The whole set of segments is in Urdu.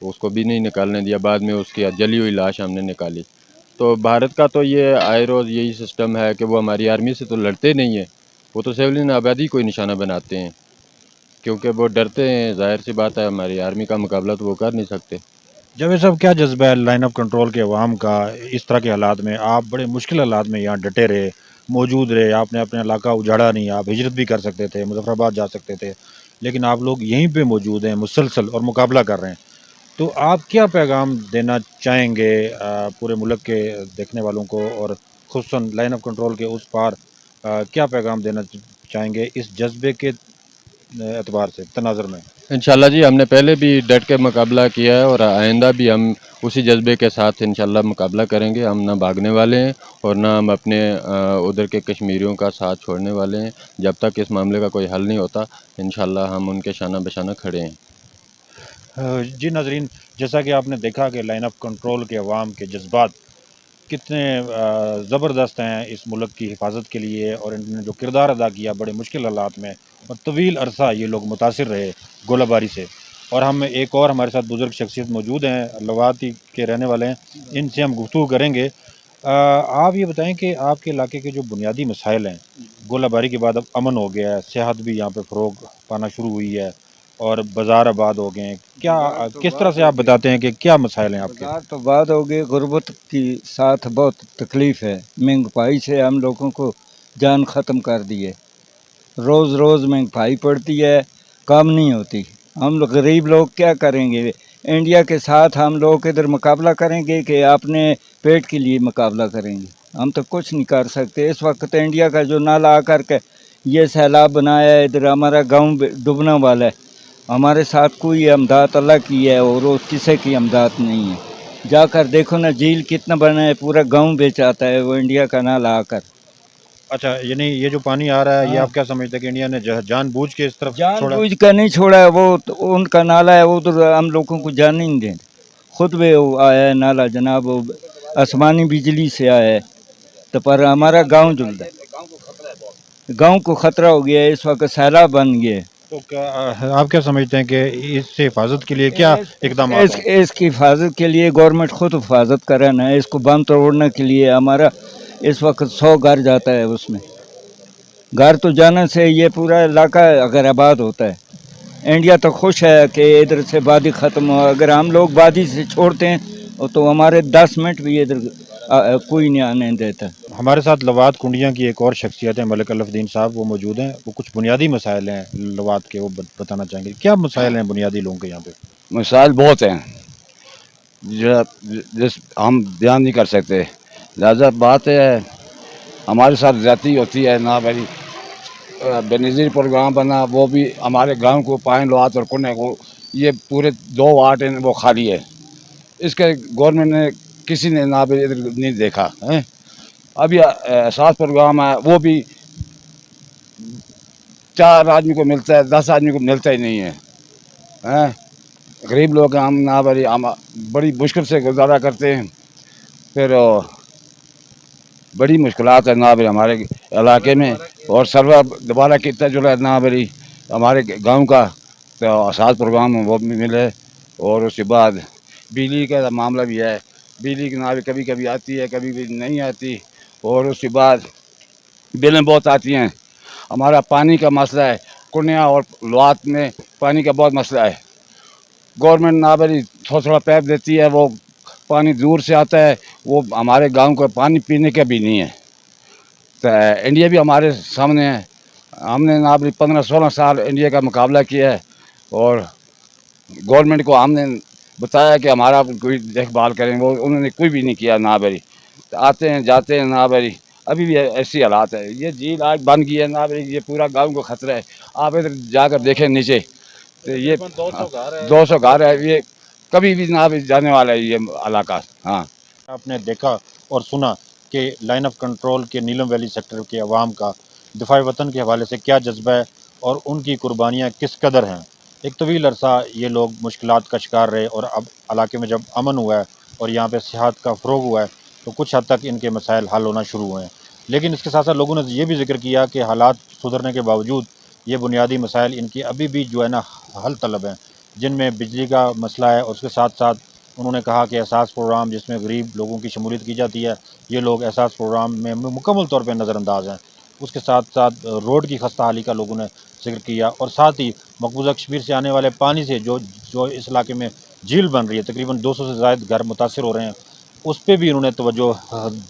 اس کو بھی نہیں نکالنے دیا، بعد میں اس کی جلی ہوئی لاش ہم نے نکالی۔ تو بھارت کا تو یہ آئے روز یہی سسٹم ہے کہ وہ ہماری آرمی سے تو لڑتے نہیں ہیں، وہ تو سیولین آبادی کو ہی نشانہ بناتے ہیں، کیونکہ وہ ڈرتے ہیں، ظاہر سی بات ہے ہماری آرمی کا مقابلہ تو وہ کر نہیں سکتے۔ جاوید صاحب، کیا جذبہ ہے لائن آف کنٹرول کے عوام کا اس طرح کے حالات میں؟ آپ بڑے مشکل حالات میں یہاں ڈٹے رہے، موجود رہے، آپ نے اپنا علاقہ اجاڑا نہیں، آپ ہجرت بھی کر سکتے تھے، مظفر آباد جا سکتے تھے، لیکن آپ لوگ یہیں پہ موجود ہیں مسلسل اور مقابلہ کر رہے ہیں۔ تو آپ کیا پیغام دینا چاہیں گے پورے ملک کے دیکھنے والوں کو، اور خصوصاً لائن آف کنٹرول کے اس پار کیا پیغام دینا چاہیں گے اس جذبے کے اعتبار سے تناظر میں؟ انشاءاللہ جی، ہم نے پہلے بھی ڈٹ کے مقابلہ کیا ہے اور آئندہ بھی ہم اسی جذبے کے ساتھ انشاءاللہ مقابلہ کریں گے۔ ہم نہ بھاگنے والے ہیں اور نہ ہم اپنے ادھر کے کشمیریوں کا ساتھ چھوڑنے والے ہیں۔ جب تک اس معاملے کا کوئی حل نہیں ہوتا انشاءاللہ ہم ان کے شانہ بشانہ کھڑے ہیں۔ جی ناظرین، جیسا کہ آپ نے دیکھا کہ لائن آف کنٹرول کے عوام کے جذبات کتنے زبردست ہیں اس ملک کی حفاظت کے لیے، اور انہوں نے جو کردار ادا کیا بڑے مشکل حالات میں، اور طویل عرصہ یہ لوگ متاثر رہے گولہ باری سے۔ اور ہم ایک اور ہمارے ساتھ بزرگ شخصیت موجود ہیں، لواتی کے رہنے والے ہیں، ان سے ہم گفتگو کریں گے۔ آپ یہ بتائیں کہ آپ کے علاقے کے جو بنیادی مسائل ہیں، گولہ باری کے بعد اب امن ہو گیا ہے، سیاحت بھی یہاں پہ فروغ پانا شروع ہوئی ہے، اور بازار آباد ہو گئے ہیں، کیا کس طرح سے آپ بتاتے ہیں کہ کیا مسائل ہیں آپ کے؟ بازار تو بات ہو گئی، غربت کی ساتھ بہت تکلیف ہے، مہنگائی سے ہم لوگوں کو جان ختم کر دی ہے، روز روز مہنگائی پڑتی ہے، کام نہیں ہوتی، ہم لوگ غریب لوگ کیا کریں گے؟ انڈیا کے ساتھ ہم لوگ ادھر مقابلہ کریں گے کہ اپنے پیٹ کے لیے مقابلہ کریں گے؟ ہم تو کچھ نہیں کر سکتے۔ اس وقت انڈیا کا جو نالا آ کر کے یہ سیلاب بنایا ہے، ادھر ہمارا گاؤں ڈوبنا والا ہے، ہمارے ساتھ کوئی امداد اللہ کی ہے اور وہ کسی کی امداد نہیں ہے۔ جا کر دیکھو نا، جھیل کتنا بنا ہے، پورا گاؤں بیچ آتا ہے وہ انڈیا کا نالا آ کر۔ اچھا، یعنی یہ جو پانی آ رہا ہے یہ آپ کیا سمجھتے ہیں کہ انڈیا نے جان بوجھ کے اس طرف جان چھوڑا؟ بوجھ کر نہیں چھوڑا ہے، وہ تو ان کا نالا ہے، ادھر ہم لوگوں کو جان نہیں دیں، خود بھی وہ آیا ہے نالا جناب، وہ آسمانی بجلی سے آیا ہے، تو پر ہمارا گاؤں جلدا ہے، گاؤں کو خطرہ ہو گیا ہے، اس وقت سیلاب بن گیا ہے۔ تو کیا آپ کیا سمجھتے ہیں کہ اس سے حفاظت کے لیے کیا اقدامات ہوں؟ اس کی حفاظت کے لیے گورنمنٹ خود حفاظت کرے نا، اس کو بند توڑنے کے لیے ہمارا اس وقت 100 گھر جاتا ہے، اس میں گھر تو جانے سے یہ پورا علاقہ اگر آباد ہوتا ہے۔ انڈیا تو خوش ہے کہ ادھر سے وادی ختم ہو، اگر ہم لوگ وادی سے چھوڑتے ہیں تو ہمارے 10 منٹ بھی ادھر کوئی نہیں آنے دیتا۔ ہمارے ساتھ لوات کنڈیاں کی ایک اور شخصیت ہے، ملک الف دین صاحب، وہ موجود ہیں، وہ کچھ بنیادی مسائل ہیں لوات کے، وہ بتانا چاہیں گے کیا مسائل ہیں بنیادی لوگوں کے یہاں پہ؟ مسائل بہت ہیں جس ہم بیان نہیں کر سکتے، لہذا بات ہے ہمارے ساتھ زیادتی ہوتی ہے نا بھائی۔ بے نظیر پروگرام بنا، وہ بھی ہمارے گاؤں کو پائن لوات اور کنے کو، یہ پورے 2 وارڈ ہیں وہ خالی ہے، اس کے گورنمنٹ نے کسی نے نہ بھی ادھر نہیں دیکھا ہے۔ ابھی احساس پروگرام ہے، وہ بھی 4 آدمی کو ملتا ہے، 10 آدمی کو ملتا ہی نہیں ہے۔ غریب لوگ ہیں ہم، نہ بھائی ہم بڑی مشکل سے گزارا کرتے ہیں، پھر بڑی مشکلات ہے نہ بھائی ہمارے علاقے میں، اور سرور دوبارہ کتنا جو ہے نہ بھائی ہمارے گاؤں کا تو احساس پروگرام وہ بھی ملے، اور اس کے بعد بجلی کا معاملہ بھی ہے، بجلی کی نہ بھی کبھی کبھی آتی ہے کبھی بھی نہیں آتی، اور اس کے بعد بلیں بہت آتی ہیں۔ ہمارا پانی کا مسئلہ ہے، کنیا اور لوات میں پانی کا بہت مسئلہ ہے، گورنمنٹ نہ بھائی تھوڑا تھوڑا پیپ دیتی ہے، وہ پانی دور سے آتا ہے، وہ ہمارے گاؤں کو پانی پینے کا بھی نہیں ہے۔ تو انڈیا بھی ہمارے سامنے ہے، ہم نے نہ بھی 15-16 سال انڈیا کا مقابلہ کیا ہے، اور گورنمنٹ کو ہم نے بتایا کہ ہمارا کوئی دیکھ بھال کریں، وہ انہوں نے کوئی بھی نہیں کیا نہ بھائی، آتے ہیں جاتے ہیں نہ بھائی، ابھی بھی ایسی حالات ہے۔ یہ جھیل آج بن گئی ہے نہ بھائی، یہ پورا گاؤں کو خطرہ ہے، آپ ادھر جا کر دیکھیں نیچے، تو یہ 200 گھر ہے، یہ کبھی بھی نہ بھی جانے والا ہے یہ علاقہ۔ ہاں، آپ نے دیکھا اور سنا کہ لائن آف کنٹرول کے نیلم ویلی سیکٹر کے عوام کا دفاع وطن کے حوالے سے کیا جذبہ ہے، اور ان کی قربانیاں کس قدر ہیں۔ ایک طویل عرصہ یہ لوگ مشکلات کا شکار رہے، اور اب علاقے میں جب امن ہوا ہے اور یہاں پہ سیاحت کا فروغ ہوا ہے تو کچھ حد تک ان کے مسائل حل ہونا شروع ہوئے ہیں۔ لیکن اس کے ساتھ ساتھ لوگوں نے یہ بھی ذکر کیا کہ حالات سدھرنے کے باوجود یہ بنیادی مسائل ان کی ابھی بھی جو ہے نا حل طلب ہیں، جن میں بجلی کا مسئلہ ہے، اور اس کے ساتھ ساتھ انہوں نے کہا کہ احساس پروگرام جس میں غریب لوگوں کی شمولیت کی جاتی ہے، یہ لوگ احساس پروگرام میں مکمل طور پہ نظر انداز ہیں۔ اس کے ساتھ ساتھ روڈ کی خستہ حالی کا لوگوں نے ذکر کیا، اور ساتھ ہی مقبوضہ کشمیر سے آنے والے پانی سے جو اس علاقے میں جھیل بن رہی ہے، تقریباً 200 سے زائد گھر متاثر ہو رہے ہیں، اس پہ بھی انہوں نے توجہ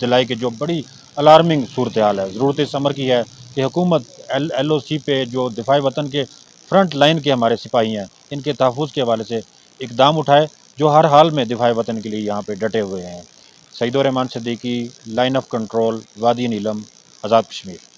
دلائی کہ جو بڑی الارمنگ صورتحال ہے۔ ضرورت اس امر کی ہے کہ حکومت ایل او سی پہ جو دفاع وطن کے فرنٹ لائن کے ہمارے سپاہی ہیں، ان کے تحفظ کے حوالے سے اقدام اٹھائے، جو ہر حال میں دفاع وطن کے لیے یہاں پہ ڈٹے ہوئے ہیں۔ سعید الرحمان صدیقی، لائن آف کنٹرول، وادی نیلم، آزاد کشمیر۔